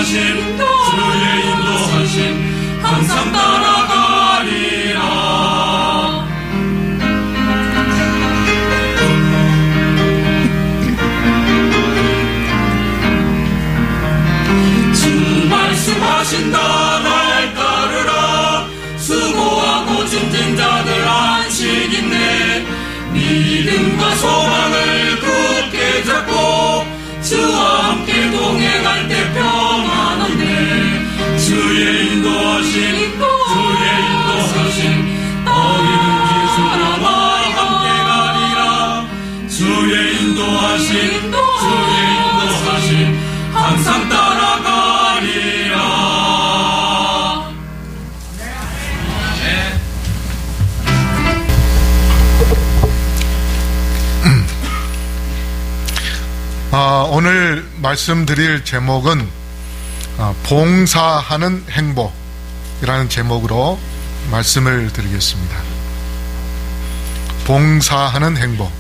인도하심 주의 인도하심 항상 따라가리라. 주 말씀하신다 날 따르라. 수고하고 짐진 자들 안식 있네. 믿음과 소망을 굳게 잡고 주와 함께 동행할 때 평안한데. 주의 인도하심 주의 인도하심 어디든지 주와 함께 가리라. 주의 인도하심 주의 인도하심 항상 따라가리라. 오늘 말씀드릴 제목은 봉사하는 행복이라는 제목으로 말씀을 드리겠습니다. 봉사하는 행복.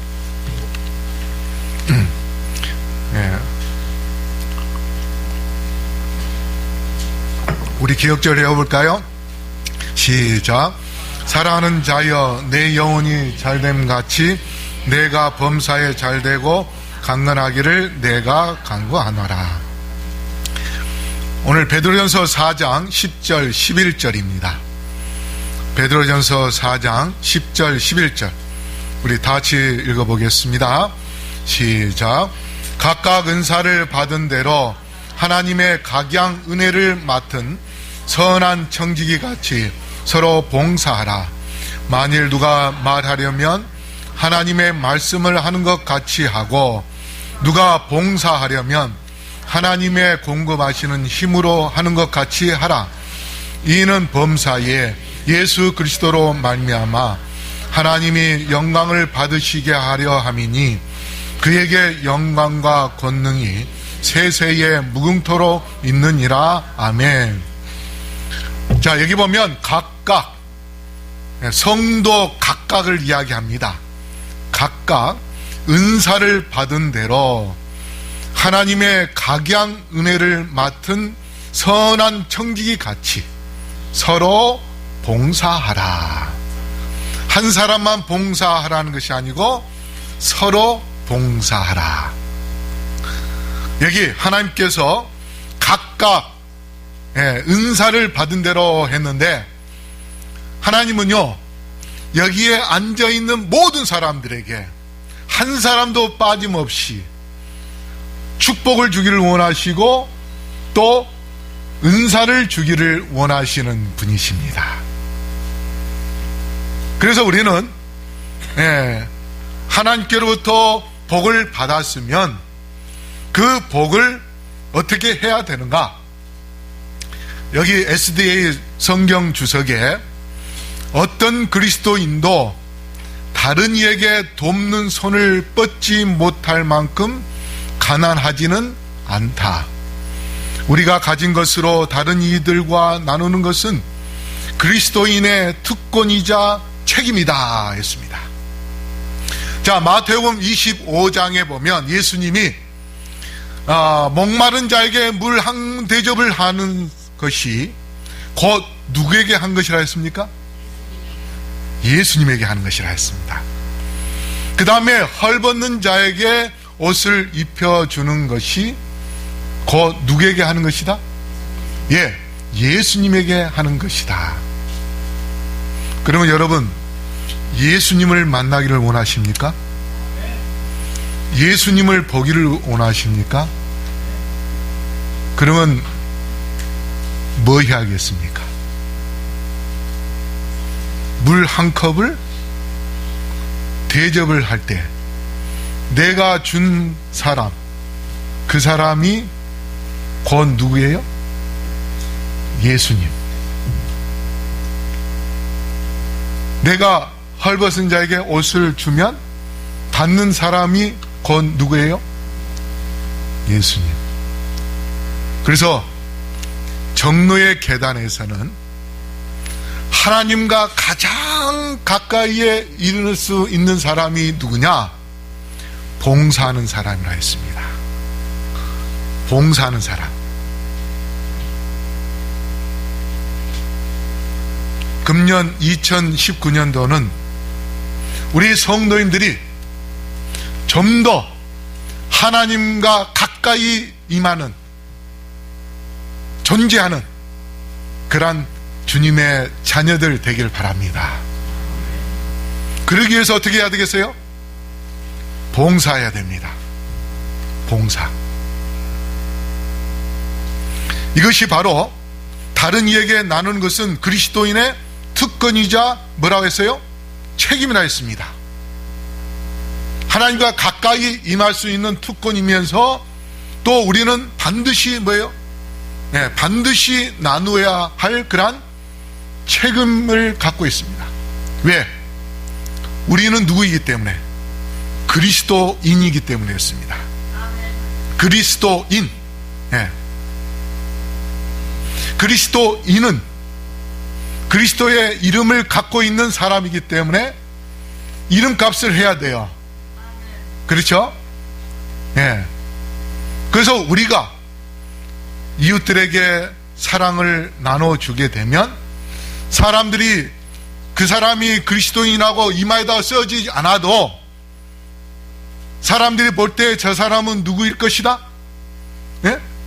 우리 기억절 해볼까요? 시작. 사랑하는 자여 내 영혼이 잘됨 같이 내가 범사에 잘되고 강건하기를 내가 간구하노라. 오늘 베드로전서 4장 10절 11절입니다. 베드로전서 4장 10절 11절 우리 다 같이 읽어보겠습니다. 시작. 각각 은사를 받은 대로 하나님의 각양 은혜를 맡은 선한 청지기 같이 서로 봉사하라. 만일 누가 말하려면 하나님의 말씀을 하는 것 같이 하고 누가 봉사하려면 하나님의 공급하시는 힘으로 하는 것 같이 하라. 이는 범사에 예수 그리스도로 말미암아 하나님이 영광을 받으시게 하려 함이니 그에게 영광과 권능이 세세에 무궁토록 있느니라. 아멘. 자, 여기 보면 각각, 성도 각각을 이야기합니다. 각각 은사를 받은 대로 하나님의 각양 은혜를 맡은 선한 청지기 같이 서로 봉사하라. 한 사람만 봉사하라는 것이 아니고 서로 봉사하라. 여기 하나님께서 각각 은사를 받은 대로 했는데, 하나님은요 여기에 앉아있는 모든 사람들에게 한 사람도 빠짐없이 축복을 주기를 원하시고 또 은사를 주기를 원하시는 분이십니다. 그래서 우리는 하나님께로부터 복을 받았으면 그 복을 어떻게 해야 되는가? 여기 SDA 성경 주석에 어떤 그리스도인도 다른 이에게 돕는 손을 뻗지 못할 만큼 가난하지는 않다. 우리가 가진 것으로 다른 이들과 나누는 것은 그리스도인의 특권이자 책임이다 했습니다. 자, 마태복음 25장에 보면 예수님이 목마른 자에게 물 한 대접을 하는 것이 곧 누구에게 한 것이라 했습니까? 예수님에게 하는 것이라 했습니다. 그 다음에 헐벗는 자에게 옷을 입혀주는 것이 곧 누구에게 하는 것이다? 예수님에게 하는 것이다. 그러면 여러분, 예수님을 만나기를 원하십니까? 예수님을 보기를 원하십니까? 그러면 뭐 해야겠습니까? 물 한 컵을 대접을 할 때 내가 준 사람, 그 사람이 곧 누구예요? 예수님. 내가 헐벗은 자에게 옷을 주면 받는 사람이 곧 누구예요? 예수님. 그래서 정로의 계단에서는 하나님과 가장 가까이에 이르는 수 있는 사람이 누구냐? 봉사하는 사람이라 했습니다. 봉사하는 사람. 금년 2019년도는 우리 성도님들이 좀 더 하나님과 가까이 임하는, 존재하는 그러한 주님의 자녀들 되길 바랍니다. 그러기 위해서 어떻게 해야 되겠어요? 봉사해야 됩니다. 봉사. 이것이 바로 다른 이에게 나누는 것은 그리스도인의 특권이자 뭐라고 했어요? 책임이라 했습니다. 하나님과 가까이 임할 수 있는 특권이면서 또 우리는 반드시 뭐예요? 반드시 나누어야 할 그러한 책임을 갖고 있습니다. 왜? 우리는 누구이기 때문에? 그리스도인이기 때문이었습니다. 그리스도인. 그리스도인은 그리스도의 이름을 갖고 있는 사람이기 때문에 이름값을 해야 돼요. 그렇죠? 그래서 우리가 이웃들에게 사랑을 나눠주게 되면 사람들이 그 사람이 그리스도인하고 이마에다 써지지 않아도 사람들이 볼 때 저 사람은 누구일 것이다?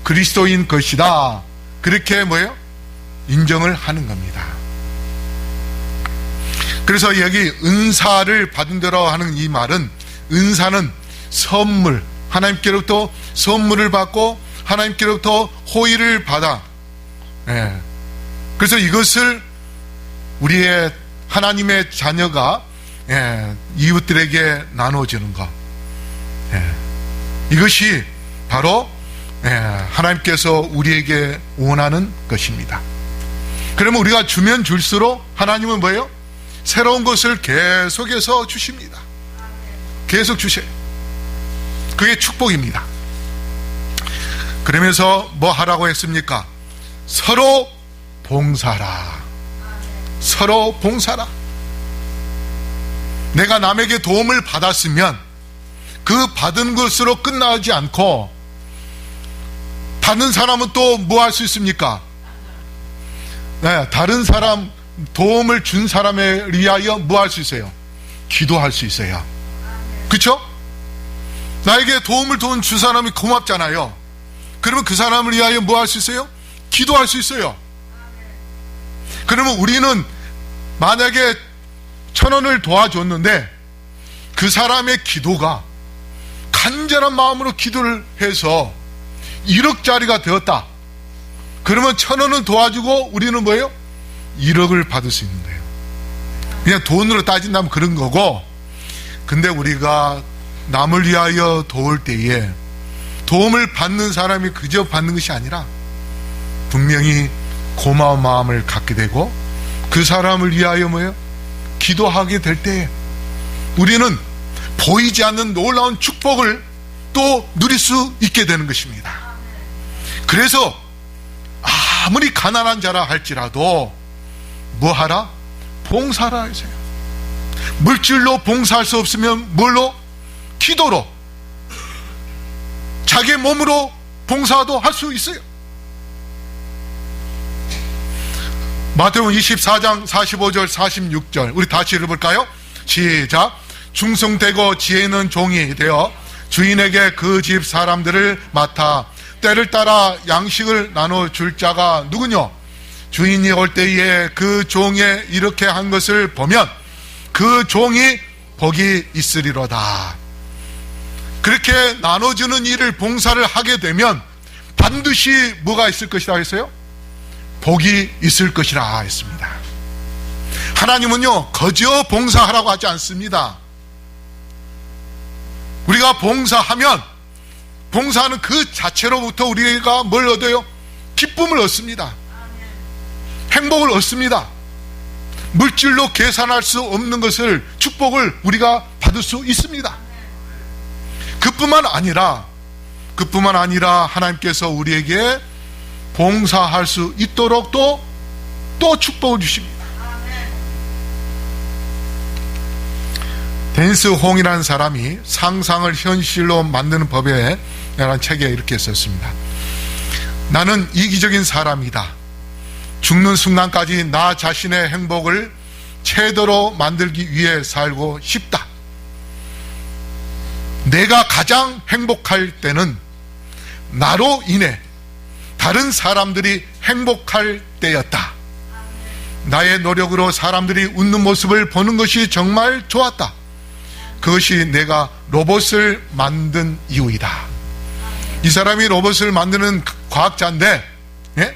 그리스도인 것이다. 그렇게 뭐예요? 인정을 하는 겁니다. 그래서 여기 은사를 받은 대로 하는 이 말은, 은사는 선물, 하나님께로부터 선물을 받고 하나님께로부터 호의를 받아. 그래서 이것을 우리의 하나님의 자녀가 이웃들에게 나눠주는 것, 이것이 바로 하나님께서 우리에게 원하는 것입니다. 그러면 우리가 주면 줄수록 하나님은 뭐예요? 새로운 것을 계속해서 주십니다. 계속 주셔요. 그게 축복입니다. 그러면서 뭐 하라고 했습니까? 서로 봉사라. 서로 봉사라. 내가 남에게 도움을 받았으면 그 받은 것으로 끝나지 않고 받는 사람은 또 뭐 할 수 있습니까? 다른 사람, 도움을 준 사람에 위하여 뭐 할 수 있어요? 기도할 수 있어요. 그렇죠? 나에게 도움을 준 사람이 고맙잖아요. 그러면 그 사람을 위하여 뭐 할 수 있어요? 기도할 수 있어요. 그러면 우리는 만약에 1,000원을 도와줬는데 그 사람의 기도가 간절한 마음으로 기도를 해서 1억짜리가 되었다. 그러면 1,000원은 도와주고 우리는 뭐예요? 1억을 받을 수 있는 거예요. 그냥 돈으로 따진다면 그런 거고, 근데 우리가 남을 위하여 도울 때에 도움을 받는 사람이 그저 받는 것이 아니라 분명히 고마운 마음을 갖게 되고 그 사람을 위하여 뭐예요? 기도하게 될 때에 우리는 보이지 않는 놀라운 축복을 또 누릴 수 있게 되는 것입니다. 그래서 아무리 가난한 자라 할지라도 뭐 하라? 봉사라 하세요. 물질로 봉사할 수 없으면 뭘로? 기도로, 자기 몸으로 봉사도 할 수 있어요. 마태복음 24장 45절 46절 우리 다시 읽어볼까요? 시작. 충성되고 지혜 있는 종이 되어 주인에게 그 집 사람들을 맡아 때를 따라 양식을 나눠줄 자가 누구뇨? 주인이 올 때에 그 종의 이렇게 한 것을 보면 그 종이 복이 있으리로다. 그렇게 나눠주는 일을, 봉사를 하게 되면 반드시 뭐가 있을 것이라 했어요? 복이 있을 것이라 했습니다. 하나님은요, 거저 봉사하라고 하지 않습니다. 우리가 봉사하면 봉사하는 그 자체로부터 우리가 뭘 얻어요? 기쁨을 얻습니다. 행복을 얻습니다. 물질로 계산할 수 없는 것을, 축복을 우리가 받을 수 있습니다. 그뿐만 아니라 하나님께서 우리에게 봉사할 수 있도록 또 축복을 주십니다. 댄스 홍이라는 사람이 상상을 현실로 만드는 법에 라는 책에 이렇게 썼습니다. 나는 이기적인 사람이다. 죽는 순간까지 나 자신의 행복을 최대로 만들기 위해 살고 싶다. 내가 가장 행복할 때는 나로 인해 다른 사람들이 행복할 때였다. 나의 노력으로 사람들이 웃는 모습을 보는 것이 정말 좋았다. 그것이 내가 로봇을 만든 이유이다. 이 사람이 로봇을 만드는 과학자인데, 예?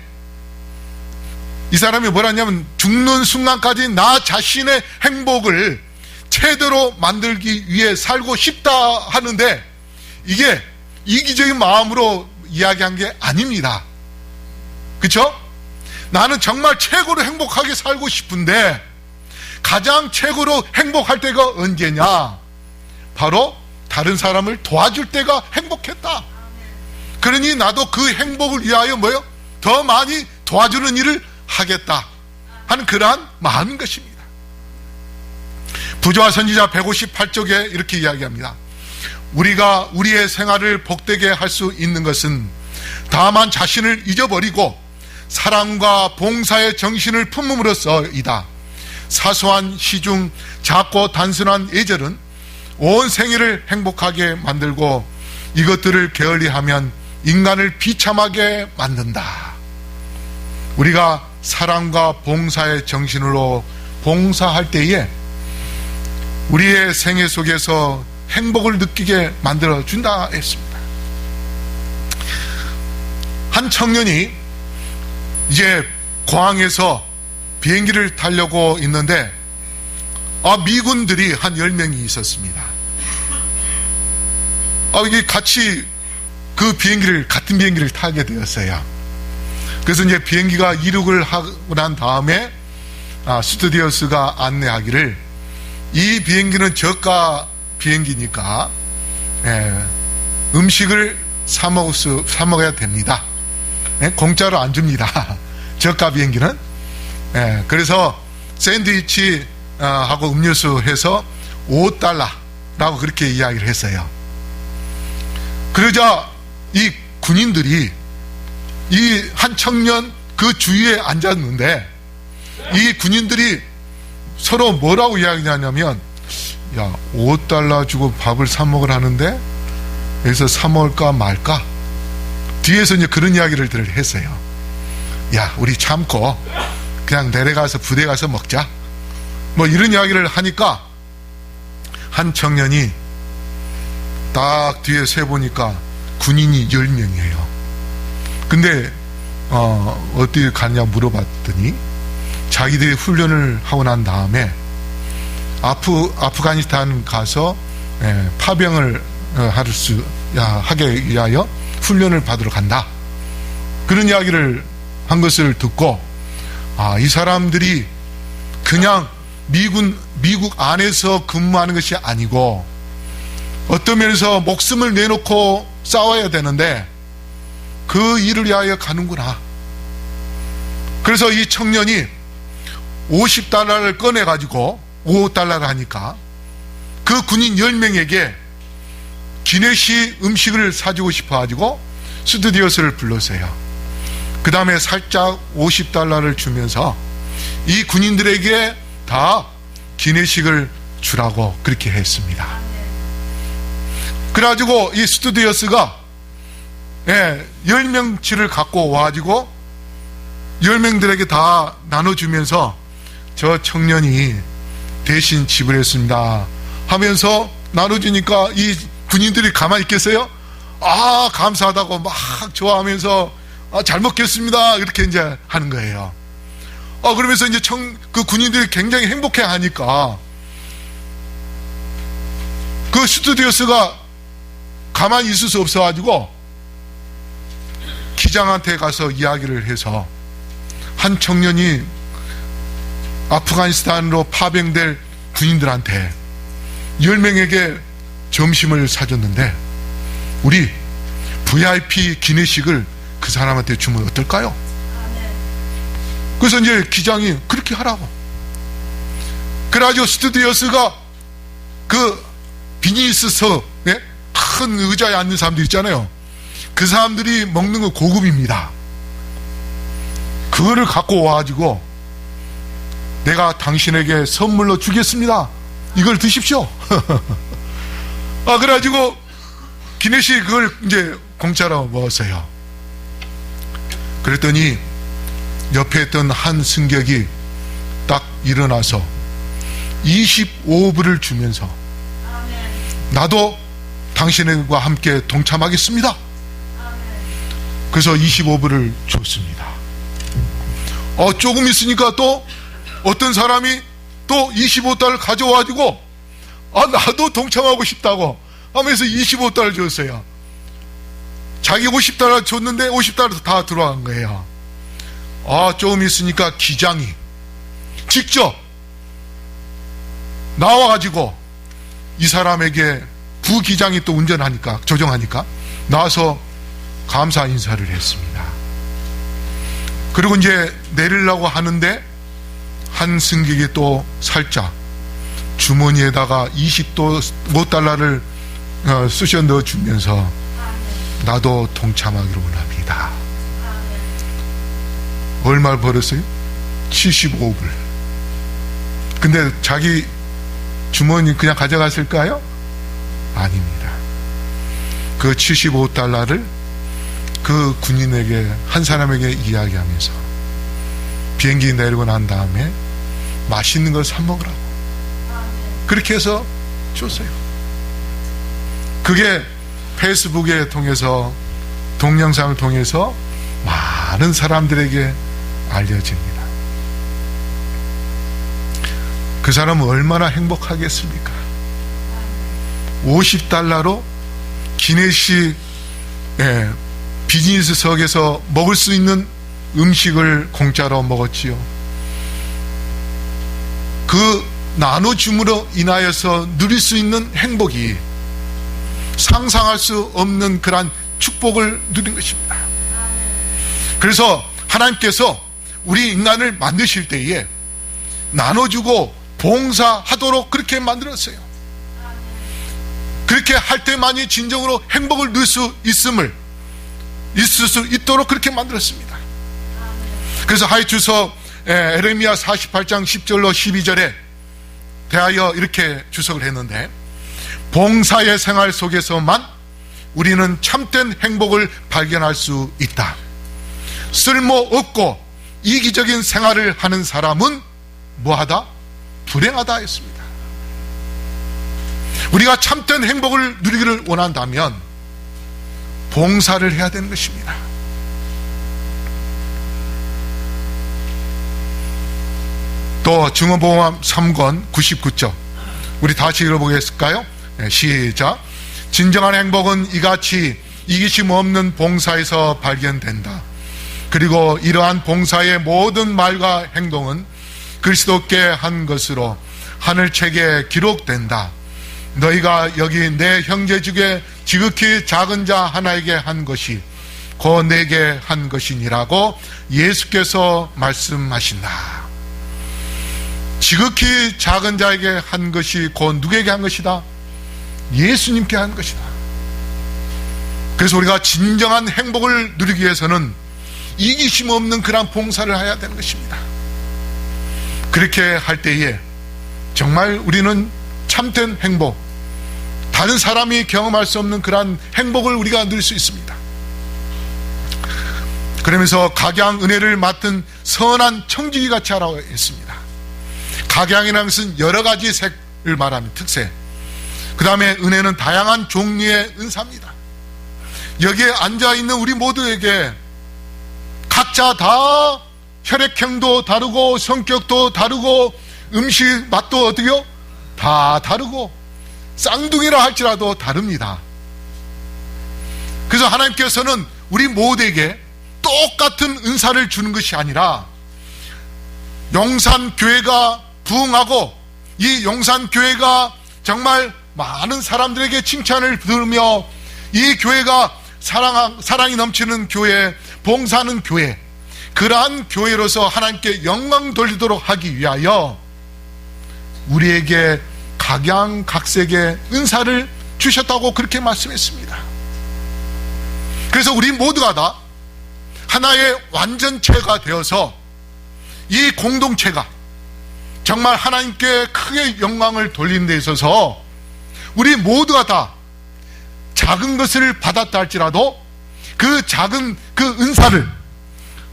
이 사람이 뭐라냐면 죽는 순간까지 나 자신의 행복을 최대로 만들기 위해 살고 싶다 하는데, 이게 이기적인 마음으로 이야기한 게 아닙니다. 그렇죠? 나는 정말 최고로 행복하게 살고 싶은데 가장 최고로 행복할 때가 언제냐? 바로 다른 사람을 도와줄 때가 행복했다. 그러니 나도 그 행복을 위하여 뭐요? 더 많이 도와주는 일을 하겠다 하는 그러한 마음인 것입니다. 부조와 선지자 158쪽에 이렇게 이야기합니다. 우리가 우리의 생활을 복되게 할 수 있는 것은 다만 자신을 잊어버리고 사랑과 봉사의 정신을 품음으로써이다. 사소한 시중 작고 단순한 예절은 온 생애를 행복하게 만들고 이것들을 게을리하면 인간을 비참하게 만든다. 우리가 사랑과 봉사의 정신으로 봉사할 때에 우리의 생애 속에서 행복을 느끼게 만들어준다 했습니다. 한 청년이 이제 공항에서 비행기를 타려고 있는데 미군들이 한 10명이 있었습니다. 이게 같이 같은 비행기를 타게 되었어요. 그래서 이제 비행기가 이륙을 하고 난 다음에 스튜디오스가 안내하기를 이 비행기는 저가 비행기니까 음식을 사 먹어야 됩니다. 공짜로 안 줍니다. 저가 비행기는. 그래서 샌드위치 하고 음료수 해서 $5라고 그렇게 이야기를 했어요. 그러자 이 군인들이 이 한 청년 그 주위에 앉았는데 이 군인들이 서로 뭐라고 이야기하냐면, 야, $5 주고 밥을 사 먹으라는데 여기서 사 먹을까 말까? 뒤에서 이제 그런 이야기를 했어요. 야, 우리 참고 그냥 내려가서 부대 가서 먹자. 뭐 이런 이야기를 하니까 한 청년이 딱 뒤에 세보니까 군인이 10명이에요. 근데 어디 갔냐 물어봤더니 자기들이 훈련을 하고 난 다음에 아프가니스탄 가서 파병을 하게 위하여 훈련을 받으러 간다. 그런 이야기를 한 것을 듣고 이 사람들이 그냥 미국 안에서 근무하는 것이 아니고 어떤 면에서 목숨을 내놓고 싸워야 되는데 그 일을 위하여 가는구나. 그래서 이 청년이 $50를 꺼내가지고 $5 하니까 그 군인 10명에게 기내식 음식을 사주고 싶어가지고 스튜디오스를 불렀어요. 그 다음에 살짝 $50를 주면서 이 군인들에게 다 기내식을 주라고 그렇게 했습니다. 그래가지고 이 스튜디오스가 10명치를 갖고 와가지고 10명들에게 다 나눠주면서 저 청년이 대신 지불했습니다 하면서 나눠주니까 이 군인들이 가만히 있겠어요? 감사하다고 막 좋아하면서 잘 먹겠습니다 이렇게 이제 하는 거예요. 그러면서 이제 그 군인들이 굉장히 행복해 하니까 그 스튜디오스가 가만히 있을 수 없어가지고 기장한테 가서 이야기를 해서 한 청년이 아프가니스탄으로 파병될 군인들한테 10명에게 점심을 사줬는데 우리 VIP 기내식을 그 사람한테 주면 어떨까요? 그래서 이제 기장이 그렇게 하라고. 그래가지고 스튜디오스가 그 비즈니스석 큰 의자에 앉는 사람들 있잖아요. 그 사람들이 먹는 거 고급입니다. 그거를 갖고 와가지고 내가 당신에게 선물로 주겠습니다. 이걸 드십시오. 그래가지고 기내식 그걸 이제 공짜로 먹었어요. 그랬더니 옆에 있던 한 승객이 딱 일어나서 25불을 주면서 나도 당신과 함께 동참하겠습니다. 그래서 25불을 줬습니다. 조금 있으니까 또 어떤 사람이 또 25달러를 가져와가지고 나도 동참하고 싶다고 하면서 25달러를 줬어요. 자기 50달러 줬는데 50달러 다 들어간 거예요. 조금 있으니까 기장이 직접 나와가지고 이 사람에게 부기장이 또 운전하니까 조정하니까 나와서 감사 인사를 했습니다. 그리고 이제 내리려고 하는데 한 승객이 또 살짝 주머니에다가 25달러를 쑤셔 넣어주면서 나도 동참하기로 원합니다. 얼마를 벌었어요? 75불. 근데 자기 주머니 그냥 가져갔을까요? 아닙니다. 그 75달러를 그 군인에게 한 사람에게 이야기하면서 비행기 내리고 난 다음에 맛있는 걸 사 먹으라고 그렇게 해서 줬어요. 그게 페이스북에 통해서 동영상을 통해서 많은 사람들에게 알려집니다. 그 사람은 얼마나 행복하겠습니까? 50달러로 기내식 비즈니스석에서 먹을 수 있는 음식을 공짜로 먹었지요. 그 나눠줌으로 인하여서 누릴 수 있는 행복이 상상할 수 없는 그러한 축복을 누린 것입니다. 그래서 하나님께서 우리 인간을 만드실 때에 나눠주고 봉사하도록 그렇게 만들었어요. 그렇게 할 때만이 진정으로 행복을 누릴 수 있을 수 있도록 그렇게 만들었습니다. 그래서 하이주서 에레미야 48장 10절로 12절에 대하여 이렇게 주석을 했는데, 봉사의 생활 속에서만 우리는 참된 행복을 발견할 수 있다. 쓸모없고 이기적인 생활을 하는 사람은 뭐하다? 불행하다 했습니다. 우리가 참된 행복을 누리기를 원한다면 봉사를 해야 되는 것입니다. 또 증언보험 3권 99쪽 우리 다시 읽어보겠을까요? 시작. 진정한 행복은 이같이 이기심 없는 봉사에서 발견된다. 그리고 이러한 봉사의 모든 말과 행동은 그리스도께 한 것으로 하늘책에 기록된다. 너희가 여기 내 형제 중에 지극히 작은 자 하나에게 한 것이 곧 내게 한 것이니라고 예수께서 말씀하신다. 지극히 작은 자에게 한 것이 곧 누구에게 한 것이다? 예수님께 한 것이다. 그래서 우리가 진정한 행복을 누리기 위해서는 이기심 없는 그런 봉사를 해야 되는 것입니다. 그렇게 할 때에 정말 우리는 참된 행복, 다른 사람이 경험할 수 없는 그러한 행복을 우리가 누릴 수 있습니다. 그러면서 각양 은혜를 맡은 선한 청지기 같이 하라고 했습니다. 각양이라는 것은 여러 가지 색을 말하는 특색, 그 다음에 은혜는 다양한 종류의 은사입니다. 여기에 앉아있는 우리 모두에게 각자 다 혈액형도 다르고 성격도 다르고 음식 맛도 어떻게요? 다 다르고 쌍둥이라 할지라도 다릅니다. 그래서 하나님께서는 우리 모두에게 똑같은 은사를 주는 것이 아니라 용산교회가 부흥하고 이 용산교회가 정말 많은 사람들에게 칭찬을 들으며 이 교회가 사랑이 넘치는 교회, 봉사하는 교회, 그러한 교회로서 하나님께 영광 돌리도록 하기 위하여 우리에게 각양각색의 은사를 주셨다고 그렇게 말씀했습니다. 그래서 우리 모두가 다 하나의 완전체가 되어서 이 공동체가 정말 하나님께 크게 영광을 돌리는 데 있어서 우리 모두가 다 작은 것을 받았다 할지라도 그 작은 그 은사를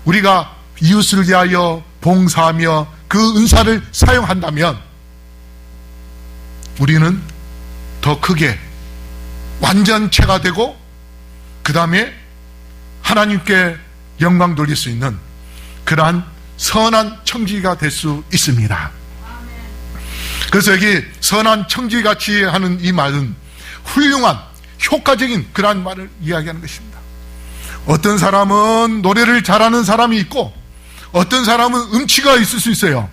우리가 이웃을 위하여 봉사하며 그 은사를 사용한다면 우리는 더 크게 완전체가 되고 그 다음에 하나님께 영광 돌릴 수 있는 그러한 선한 청지기가 될 수 있습니다. 그래서 여기 선한 청지기같이 하는 이 말은 훌륭한 효과적인 그러한 말을 이야기하는 것입니다. 어떤 사람은 노래를 잘하는 사람이 있고 어떤 사람은 음치가 있을 수 있어요.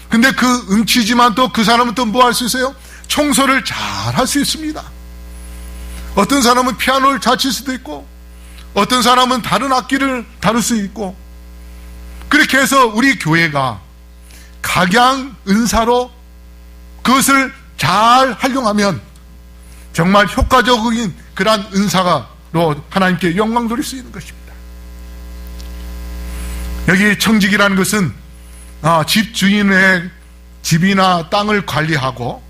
근데 그 음치지만 또 그 사람은 또 뭐 할 수 있어요? 청소를 잘 할 수 있습니다. 어떤 사람은 피아노를 잘 칠 수도 있고 어떤 사람은 다른 악기를 다룰 수 있고 그렇게 해서 우리 교회가 각양 은사로 그것을 잘 활용하면 정말 효과적인 그러한 은사로 하나님께 영광 돌릴 수 있는 것입니다. 여기 청지기라는 것은 집 주인의 집이나 땅을 관리하고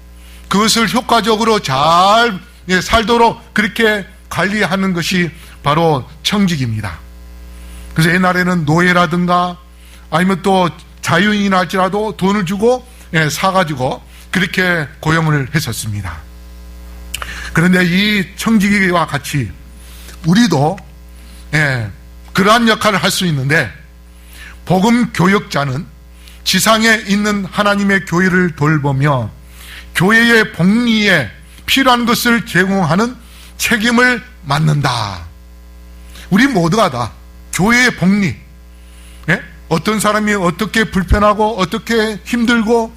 그것을 효과적으로 잘 살도록 그렇게 관리하는 것이 바로 청지기입니다. 그래서 옛날에는 노예라든가 아니면 또 자유인이나 할지라도 돈을 주고 사가지고 그렇게 고용을 했었습니다. 그런데 이 청지기와 같이 우리도 그러한 역할을 할 수 있는데 복음 교역자는 지상에 있는 하나님의 교회를 돌보며 교회의 복리에 필요한 것을 제공하는 책임을 맡는다. 우리 모두가 다 교회의 복리, 어떤 사람이 어떻게 불편하고 어떻게 힘들고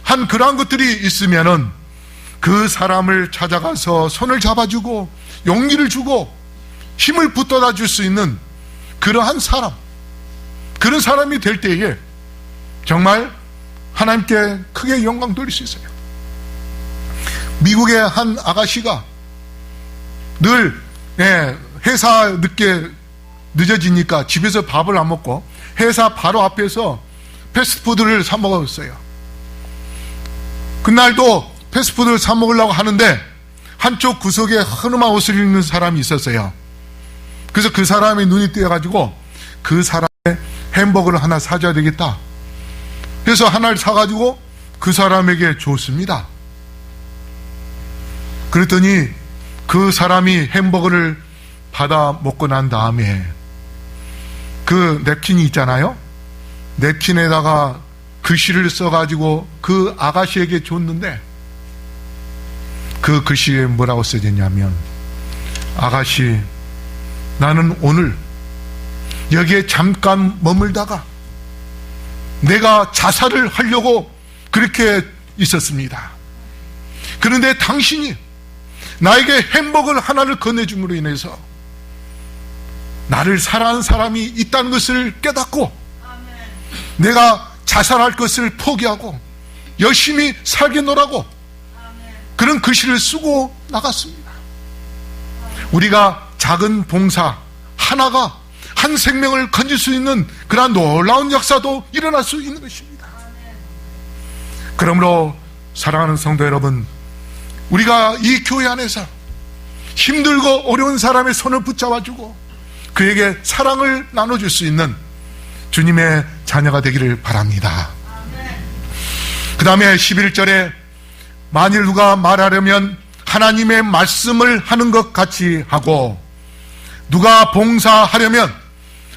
한 그러한 것들이 있으면은 그 사람을 찾아가서 손을 잡아주고 용기를 주고 힘을 붙돋아 줄 수 있는 그러한 사람, 그런 사람이 될 때에 정말 하나님께 크게 영광 돌릴 수 있어요. 미국의 한 아가씨가 늘 회사 늦어지니까 집에서 밥을 안 먹고 회사 바로 앞에서 패스트푸드를 사 먹었어요. 그날도 패스트푸드를 사 먹으려고 하는데 한쪽 구석에 허름한 옷을 입는 사람이 있었어요. 그래서 그 사람의 눈이 띄어가지고 그 사람의 햄버거를 하나 사줘야 되겠다. 그래서 하나를 사가지고 그 사람에게 줬습니다. 그랬더니 그 사람이 햄버거를 받아 먹고 난 다음에 그 냅킨이 있잖아요. 냅킨에다가 글씨를 써가지고 그 아가씨에게 줬는데 그 글씨에 뭐라고 써졌냐면, 아가씨, 나는 오늘 여기에 잠깐 머물다가 내가 자살을 하려고 그렇게 있었습니다. 그런데 당신이 나에게 햄버거 하나를 건네줌으로 인해서 나를 사랑하는 사람이 있다는 것을 깨닫고 내가 자살할 것을 포기하고 열심히 살겠노라고 그런 글씨를 쓰고 나갔습니다. 우리가 작은 봉사 하나가 한 생명을 건질 수 있는 그러한 놀라운 역사도 일어날 수 있는 것입니다. 그러므로 사랑하는 성도 여러분, 우리가 이 교회 안에서 힘들고 어려운 사람의 손을 붙잡아주고 그에게 사랑을 나눠줄 수 있는 주님의 자녀가 되기를 바랍니다. 그 다음에 11절에 만일 누가 말하려면 하나님의 말씀을 하는 것 같이 하고 누가 봉사하려면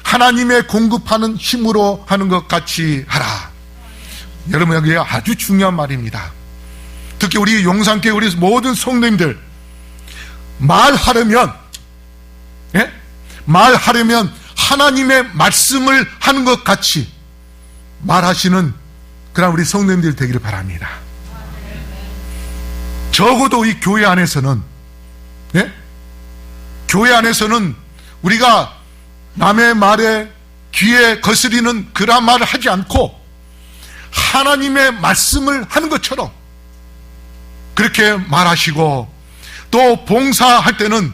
하나님의 공급하는 힘으로 하는 것 같이 하라. 여러분, 여기 아주 중요한 말입니다. 특히 우리 용산교회 우리 모든 성도님들 말하려면 하나님의 말씀을 하는 것 같이 말하시는 그런 우리 성도님들 되기를 바랍니다. 적어도 이 교회 안에서는 교회 안에서는 우리가 남의 말에 귀에 거스리는 그런 말을 하지 않고 하나님의 말씀을 하는 것처럼 그렇게 말하시고, 또 봉사할 때는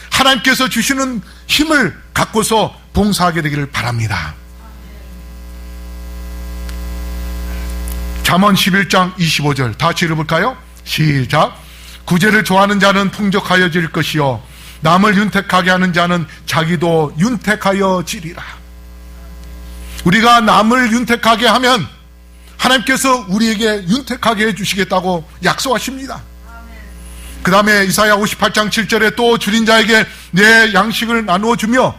하나님께서 주시는 힘을 갖고서 봉사하게 되기를 바랍니다. 잠언 11장 25절 다시 읽어볼까요? 시작. 구제를 좋아하는 자는 풍족하여질 것이요 남을 윤택하게 하는 자는 자기도 윤택하여지리라. 우리가 남을 윤택하게 하면 하나님께서 우리에게 윤택하게 해주시겠다고 약속하십니다. 그 다음에 이사야 58장 7절에 또 줄인 자에게 내 양식을 나누어 주며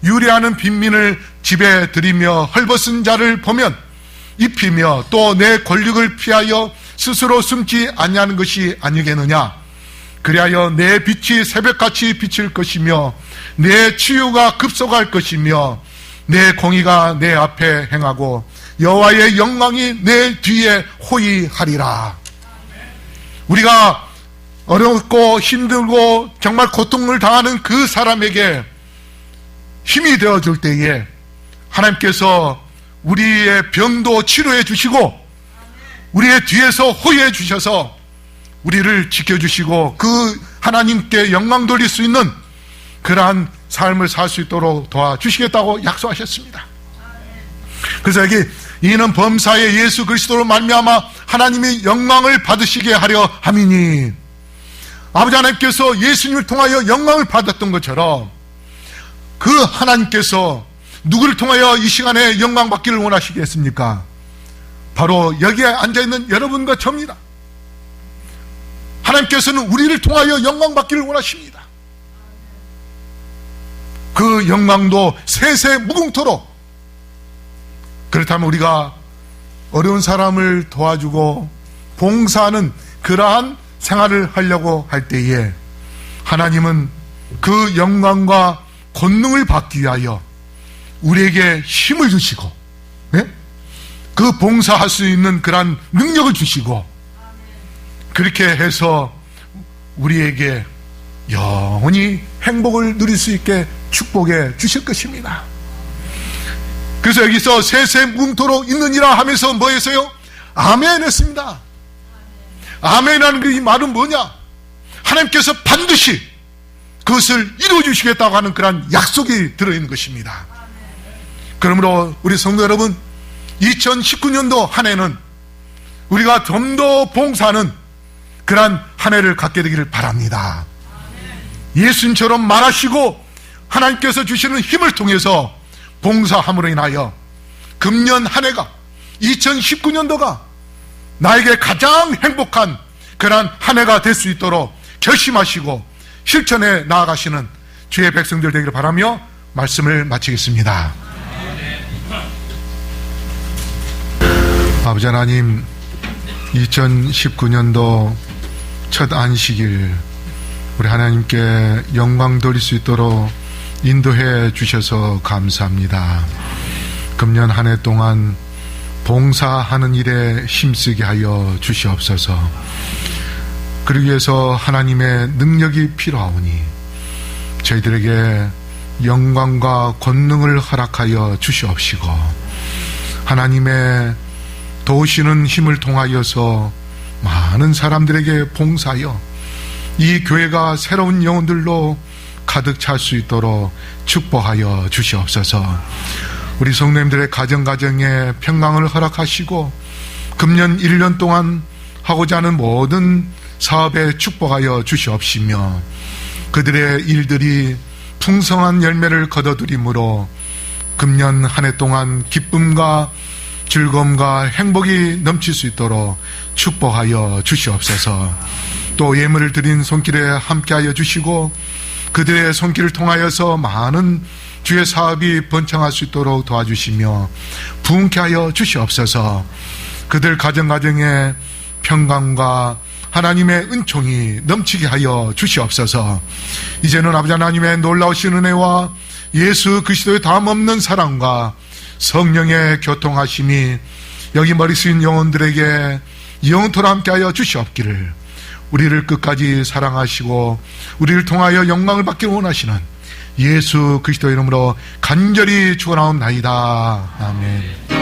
유래하는 빈민을 집에 들이며 헐벗은 자를 보면 입히며 또 내 권력을 피하여 스스로 숨지 아니하는 것이 아니겠느냐. 그리하여 내 빛이 새벽같이 비칠 것이며 내 치유가 급속할 것이며 내 공의가 내 앞에 행하고 여호와의 영광이 내 뒤에 호위하리라. 우리가 어렵고 힘들고 정말 고통을 당하는 그 사람에게 힘이 되어줄 때에 하나님께서 우리의 병도 치료해 주시고 우리의 뒤에서 호위해 주셔서 우리를 지켜주시고 그 하나님께 영광 돌릴 수 있는 그러한 삶을 살 수 있도록 도와주시겠다고 약속하셨습니다. 그래서 여기 이는 범사의 예수 그리스도로 말미암아 하나님이 영광을 받으시게 하려 함이니, 아버지 하나님께서 예수님을 통하여 영광을 받았던 것처럼 그 하나님께서 누구를 통하여 이 시간에 영광 받기를 원하시겠습니까? 바로 여기에 앉아있는 여러분과 저입니다. 하나님께서는 우리를 통하여 영광 받기를 원하십니다. 그 영광도 세세 무궁토록. 그렇다면 우리가 어려운 사람을 도와주고 봉사하는 그러한 생활을 하려고 할 때에 하나님은 그 영광과 권능을 받기 위하여 우리에게 힘을 주시고, 네? 그 봉사할 수 있는 그러한 능력을 주시고, 그렇게 해서 우리에게 영원히 행복을 누릴 수 있게 축복해 주실 것입니다. 그래서 여기서 세세 무궁토록 있느니라 하면서 뭐 했어요? 아멘 했습니다. 아멘이라는 그 이 말은 뭐냐? 하나님께서 반드시 그것을 이루어주시겠다고 하는 그런 약속이 들어있는 것입니다. 그러므로 우리 성도 여러분, 2019년도 한 해는 우리가 좀 더 봉사하는 그러한 한 해를 갖게 되기를 바랍니다. 예수님처럼 말하시고 하나님께서 주시는 힘을 통해서 봉사함으로 인하여 금년 한 해가 2019년도가 나에게 가장 행복한 그러한 한 해가 될 수 있도록 결심하시고 실천해 나아가시는 주의 백성들 되기를 바라며 말씀을 마치겠습니다. 아버지 하나님, 2019년도 첫 안식일 우리 하나님께 영광 돌릴 수 있도록 인도해 주셔서 감사합니다. 금년 한 해 동안 봉사하는 일에 힘쓰게 하여 주시옵소서. 그러기 위해서 하나님의 능력이 필요하오니 저희들에게 영광과 권능을 허락하여 주시옵시고, 하나님의 도우시는 힘을 통하여서 많은 사람들에게 봉사하여 이 교회가 새로운 영혼들로 가득 찰 수 있도록 축복하여 주시옵소서. 우리 성도님들의 가정에 평강을 허락하시고 금년 1년 동안 하고자 하는 모든 사업에 축복하여 주시옵시며 그들의 일들이 풍성한 열매를 거둬들이므로 금년 한 해 동안 기쁨과 즐거움과 행복이 넘칠 수 있도록 축복하여 주시옵소서. 또 예물을 드린 손길에 함께하여 주시고 그들의 손길을 통하여서 많은 주의 사업이 번창할 수 있도록 도와주시며 부흥케 하여 주시옵소서. 그들 가정에 평강과 하나님의 은총이 넘치게 하여 주시옵소서. 이제는 아버지 하나님의 놀라우신 은혜와 예수 그리스도의 다함없는 사랑과 성령의 교통하심이 여기 머리 숙인 영혼들에게 영원토록 함께하여 주시옵기를, 우리를 끝까지 사랑하시고 우리를 통하여 영광을 받기를 원하시는 예수 그리스도 이름으로 간절히 축원하옵나이다. 아멘.